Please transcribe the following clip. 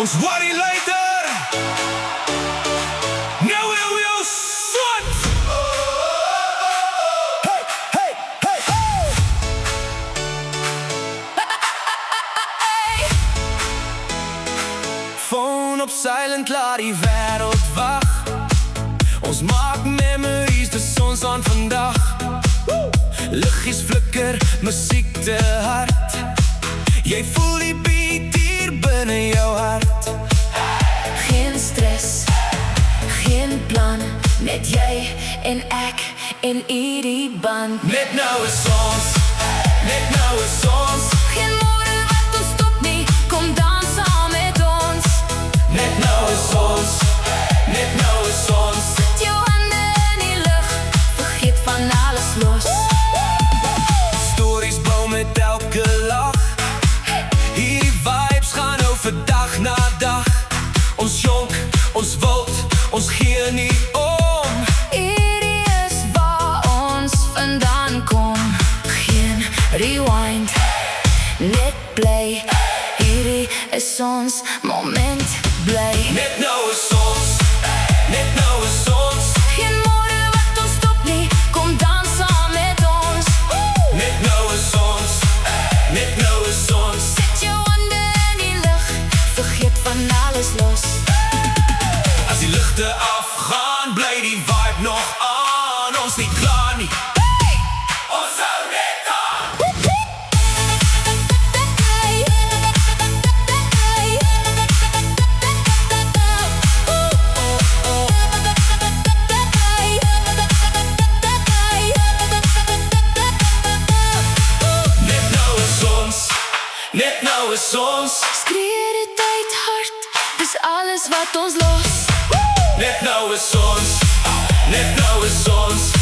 ons worry later. Nou wil jy swat. Hey, hey, hey, hey. Phone op silent, laat die wêreld wag. Ons maak memories, dis ons aan vandag. Liggies flikker, musiek te hard. Jy voel die beat hier binne jou hart. Geen stress, geen plan, net jy en ek en hierdie band. Net nou is ons, net nou is ons. Geen môre wat ons stop nie, kom dans saam met ons. Net nou is ons, net nou is ons. Sit jou hande in die lug, vergeet van alles los. Stories bou met elke lach. Hierdie vibes gaan over dag na dag. Ons jonk, ons wild, ons gee nie om. Hierdie is waar ons vandaan kom. Geen rewind, net play. Hierdie is ons moment, bly. Net nou is ons, net nou is ons. Geen môre wat ons stop nie, kom dans saam met ons. Net nou is ons, net nou is ons. Sit jou hande in die lug, vergeet van alles los. As die ligte afgaan, bly die vibe nog aan. Ons nie klaar nie. Ons hou net aan. Net nou is ons, net nou is ons. Skree die tyd hard, dis alles wat ons los. Net nou is ons, net nou is ons.